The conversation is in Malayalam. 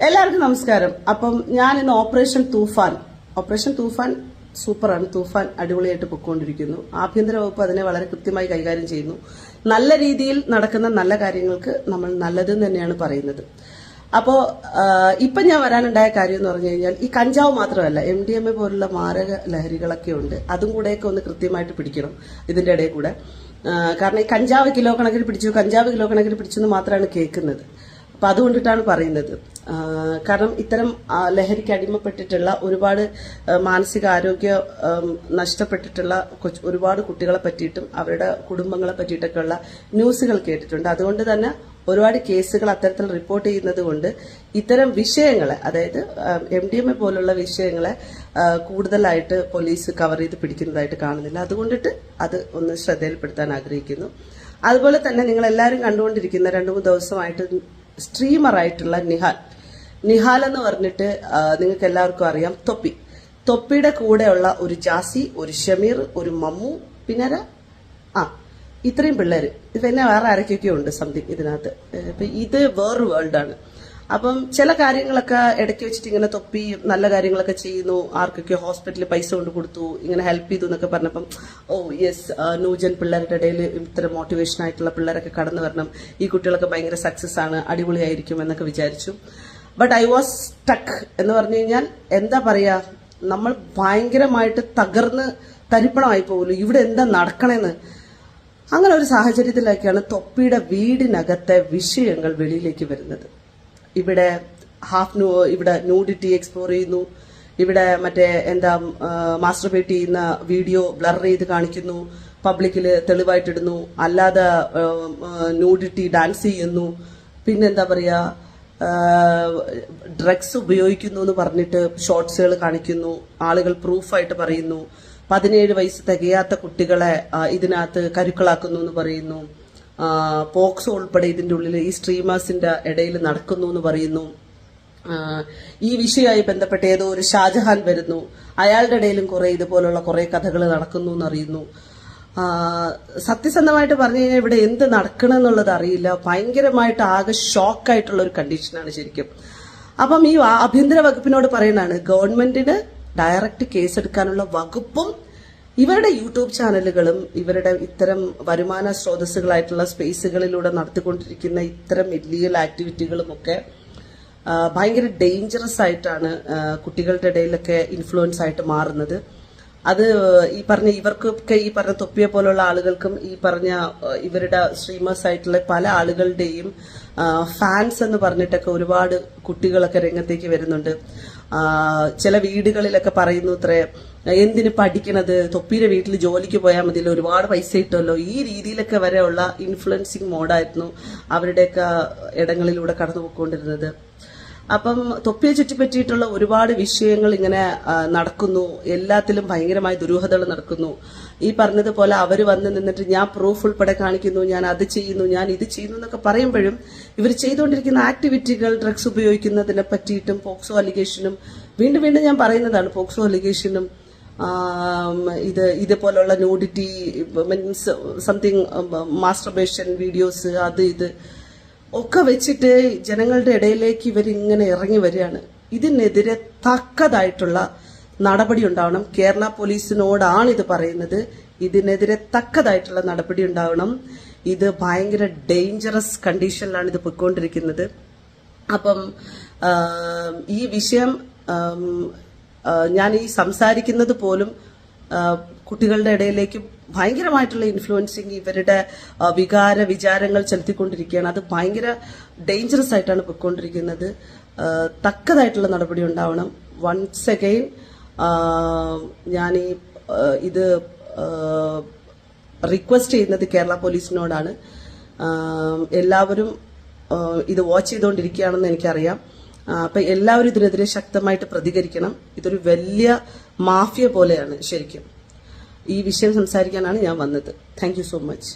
എല്ലാവർക്കും നമസ്കാരം. അപ്പം ഞാൻ ഇന്ന് ഓപ്പറേഷൻ തൂഫാൻ സൂപ്പറാണ്. തൂഫാൻ അടിപൊളിയായിട്ട് പൊയ്ക്കൊണ്ടിരിക്കുന്നു. ആഭ്യന്തര വകുപ്പ് അതിനെ വളരെ കൃത്യമായി കൈകാര്യം ചെയ്യുന്നു. നല്ല രീതിയിൽ നടക്കുന്ന നല്ല കാര്യങ്ങൾക്ക് നമ്മൾ നല്ലതെന്ന് തന്നെയാണ് പറയുന്നത്. അപ്പോ ഇപ്പൊ ഞാൻ വരാനുണ്ടായ കാര്യം എന്ന് പറഞ്ഞു കഴിഞ്ഞാൽ ഈ കഞ്ചാവ് മാത്രമല്ല, MDMA പോലുള്ള മാരക ലഹരികളൊക്കെ ഉണ്ട്. അതും കൂടെയൊക്കെ ഒന്ന് കൃത്യമായിട്ട് പിടിക്കണം ഇതിന്റെ ഇടയിൽ കൂടെ. കാരണം ഈ കഞ്ചാവ് കിലോ കണക്കിന് പിടിച്ചു എന്ന് മാത്രമാണ് കേൾക്കുന്നത്. അപ്പൊ അതുകൊണ്ടിട്ടാണ് പറയുന്നത്. കാരണം ഇത്തരം ലഹരിക്ക് അടിമപ്പെട്ടിട്ടുള്ള ഒരുപാട് മാനസികാരോഗ്യ നഷ്ടപ്പെട്ടിട്ടുള്ള ഒരുപാട് കുട്ടികളെ പറ്റിയിട്ടും അവരുടെ കുടുംബങ്ങളെ പറ്റിയിട്ടൊക്കെ ഉള്ള ന്യൂസുകൾ കേട്ടിട്ടുണ്ട്. അതുകൊണ്ട് തന്നെ ഒരുപാട് കേസുകൾ അത്തരത്തിൽ റിപ്പോർട്ട് ചെയ്യുന്നത് കൊണ്ട് ഇത്തരം വിഷയങ്ങളെ, അതായത് MDMA പോലുള്ള വിഷയങ്ങളെ കൂടുതലായിട്ട് പോലീസ് കവർ ചെയ്ത് പിടിക്കുന്നതായിട്ട് കാണുന്നില്ല. അതുകൊണ്ടിട്ട് അത് ഒന്ന് ശ്രദ്ധയിൽപ്പെടുത്താൻ ആഗ്രഹിക്കുന്നു. അതുപോലെ തന്നെ നിങ്ങൾ എല്ലാവരും കണ്ടുകൊണ്ടിരിക്കുന്ന 2-3 ദിവസമായിട്ട് സ്ട്രീമറായിട്ടുള്ള നിഹാൽ എന്ന് പറഞ്ഞിട്ട് നിങ്ങൾക്ക് എല്ലാവർക്കും അറിയാം. തൊപ്പിയുടെ കൂടെയുള്ള ഒരു ജാസി, ഒരു ഷമീർ, ഒരു മമ്മു, പിന്നെ ഇത്രയും പിള്ളേര്. പിന്നെ വേറെ ആരൊക്കെയൊക്കെ ഉണ്ട് സംതിങ് ഇതിനകത്ത്. ഇത് വേറൊരു വേൾഡാണ്. അപ്പം ചില കാര്യങ്ങളൊക്കെ ഇടയ്ക്ക് വെച്ചിട്ട് ഇങ്ങനെ തൊപ്പി നല്ല കാര്യങ്ങളൊക്കെ ചെയ്യുന്നു, ആർക്കൊക്കെ ഹോസ്പിറ്റലിൽ പൈസ കൊണ്ട് കൊടുത്തു, ഇങ്ങനെ ഹെൽപ്പ് ചെയ്തു എന്നൊക്കെ പറഞ്ഞപ്പം ന്യൂജൻ പിള്ളേരുടെ ഇടയിൽ ഇത്തരം മോട്ടിവേഷൻ ആയിട്ടുള്ള പിള്ളേരൊക്കെ കടന്നു വരണം, ഈ കുട്ടികളൊക്കെ ഭയങ്കര സക്സസ് ആണ്, അടിപൊളിയായിരിക്കും എന്നൊക്കെ വിചാരിച്ചു. ബട്ട് ഐ വാസ് സ്റ്റക്ക് എന്ന് പറഞ്ഞു കഴിഞ്ഞാൽ എന്താ പറയാ, നമ്മൾ ഭയങ്കരമായിട്ട് തകർന്ന് തരിപ്പണമായി പോകലു, ഇവിടെ എന്താ നടക്കണേന്ന്. അങ്ങനെ ഒരു സാഹചര്യത്തിലേക്കാണ് തൊപ്പിയുടെ വീടിനകത്തെ വിഷയങ്ങൾ വെളിയിലേക്ക് വരുന്നത്. ഇവിടെ ഇവിടെ ന്യൂഡിറ്റി എക്സ്പ്ലോർ ചെയ്യുന്നു, ഇവിടെ മാസ്റ്റർബേറ്റ് ചെയ്യുന്ന വീഡിയോ ബ്ലർ ചെയ്ത് കാണിക്കുന്നു, പബ്ലിക്കില് തെളിവായിട്ടിടുന്നു, അല്ലാതെ ന്യൂഡിറ്റി ഡാൻസ് ചെയ്യുന്നു, പിന്നെന്താ പറയാ ഡ്രഗ്സ് ഉപയോഗിക്കുന്നു എന്ന് പറഞ്ഞിട്ട് ഷോർട്സുകൾ കാണിക്കുന്നു, ആളുകൾ പ്രൂഫായിട്ട് പറയുന്നു, 17 വയസ്സ് തികയാത്ത കുട്ടികളെ ഇതിനകത്ത് കരുക്കളാക്കുന്നു എന്ന് പറയുന്നു, പോക്സോ ഉൾപ്പെടെ ഇതിന്റെ ഉള്ളിൽ ഈ സ്ട്രീമേഴ്സിന്റെ ഇടയിൽ നടക്കുന്നു എന്ന് പറയുന്നു. ഈ വിഷയവുമായി ബന്ധപ്പെട്ട് ഏതോ ഒരു ഷാജഹാൻ വരുന്നു, അയാളുടെ ഇടയിലും ഇതുപോലുള്ള കുറെ കഥകൾ നടക്കുന്നു എന്നറിയുന്നു. സത്യസന്ധമായിട്ട് പറഞ്ഞു കഴിഞ്ഞാൽ ഇവിടെ എന്ത് നടക്കണമെന്നുള്ളത് അറിയില്ല. ഭയങ്കരമായിട്ട് ആകെ ഷോക്കായിട്ടുള്ള ഒരു കണ്ടീഷനാണ് ശരിക്കും. അപ്പം ഈ ആഭ്യന്തര വകുപ്പിനോട് പറയുന്നതാണ്, ഗവൺമെന്റിന് ഡയറക്റ്റ് കേസെടുക്കാനുള്ള വകുപ്പും ഇവരുടെ യൂട്യൂബ് ചാനലുകളും ഇവരുടെ ഇത്തരം വരുമാന സ്രോതസ്സുകളായിട്ടുള്ള സ്പേസുകളിലൂടെ നടത്തിക്കൊണ്ടിരിക്കുന്ന ഇത്തരം ഇല്ലീഗൽ ആക്ടിവിറ്റികളും ഒക്കെ ഭയങ്കര ഡേഞ്ചറസ് ആയിട്ടാണ് കുട്ടികളുടെ ഇടയിലൊക്കെ ഇൻഫ്ലുവൻസ് ആയിട്ട് മാറുന്നത്. അത് ഇവർക്കൊക്കെ ഈ പറഞ്ഞ തൊപ്പിയെ പോലുള്ള ആളുകൾക്കും ഈ പറഞ്ഞ ഇവരുടെ സ്ട്രീമേഴ്സ് ആയിട്ടുള്ള പല ആളുകളുടെയും ഫാൻസ് എന്ന് പറഞ്ഞിട്ടൊക്കെ ഒരുപാട് കുട്ടികളൊക്കെ രംഗത്തേക്ക് വരുന്നുണ്ട്. ചില വീടുകളിലൊക്കെ പറയുന്നു, എന്തിന് പഠിക്കണത്, തൊപ്പിയുടെ വീട്ടിൽ ജോലിക്ക് പോയാൽ മതിയല്ലോ, ഒരുപാട് പൈസ കിട്ടുമല്ലോ, ഈ രീതിയിലൊക്കെ വരെയുള്ള ഇൻഫ്ലുവൻസിങ് മോഡായിരുന്നു അവരുടെയൊക്കെ ഇടങ്ങളിലൂടെ കടന്നു പോയിക്കൊണ്ടിരുന്നത്. അപ്പം തൊപ്പിയെ ചുറ്റിപ്പറ്റിയിട്ടുള്ള ഒരുപാട് വിഷയങ്ങൾ ഇങ്ങനെ നടക്കുന്നു, എല്ലാത്തിലും ഭയങ്കരമായ ദുരൂഹതകൾ നടക്കുന്നു. ഈ പറഞ്ഞതുപോലെ അവർ വന്ന് നിന്നിട്ട് ഞാൻ പ്രൂഫ് ഉൾപ്പെടെ കാണിക്കുന്നു, ഞാൻ അത് ചെയ്യുന്നു, ഞാൻ ഇത് ചെയ്യുന്നു എന്നൊക്കെ പറയുമ്പോഴും ഇവർ ചെയ്തുകൊണ്ടിരിക്കുന്ന ആക്ടിവിറ്റികൾ ഡ്രഗ്സ് ഉപയോഗിക്കുന്നതിനെ പറ്റിയിട്ടും പോക്സോ അലിഗേഷനും വീണ്ടും ഞാൻ പറയുന്നതാണ്, പോക്സോ അലിഗേഷനും ഇതുപോലുള്ള nudity means something masturbation videos ഇത് ഒക്കെ വെച്ചിട്ട് ജനങ്ങളുടെ ഇടയിലേക്ക് ഇവരിങ്ങനെ ഇറങ്ങി വരികയാണ്. ഇതിനെതിരെ തക്കതായിട്ടുള്ള നടപടി ഉണ്ടാവണം. കേരള പോലീസിനോടാണ് ഇത് പറയുന്നത്. ഇതിനെതിരെ തക്കതായിട്ടുള്ള നടപടി ഉണ്ടാവണം. ഇത് ഭയങ്കര ഡേഞ്ചറസ് കണ്ടീഷനിലാണ് ഇത് പോയിക്കൊണ്ടിരിക്കുന്നത്. അപ്പം ഈ വിഷയം ഞാൻ ഈ സംസാരിക്കുന്നത് പോലും കുട്ടികളുടെ ഇടയിലേക്ക് ഭയങ്കരമായിട്ടുള്ള ഇൻഫ്ലുവൻസിങ് ഇവരുടെ വിചാരങ്ങൾ ചെലുത്തിക്കൊണ്ടിരിക്കുകയാണ്. അത് ഭയങ്കര ഡേഞ്ചറസ് ആയിട്ടാണ് പോയിക്കൊണ്ടിരിക്കുന്നത്. തക്കതായിട്ടുള്ള നടപടി ഉണ്ടാവണം. വൺസ് അഗെയിൻ ഞാൻ ഇത് റിക്വസ്റ്റ് ചെയ്യുന്നത് കേരള പോലീസിനോടാണ്. എല്ലാവരും ഇത് വാച്ച് ചെയ്തുകൊണ്ടിരിക്കുകയാണെന്ന് എനിക്കറിയാം. അപ്പൊ എല്ലാവരും ഇതിനെതിരെ ശക്തമായിട്ട് പ്രതികരിക്കണം. ഇതൊരു വലിയ മാഫിയ പോലെയാണ് ശരിക്കും. ഈ വിഷയം സംസാരിക്കാനാണ് ഞാൻ വന്നത്. Thank you so much.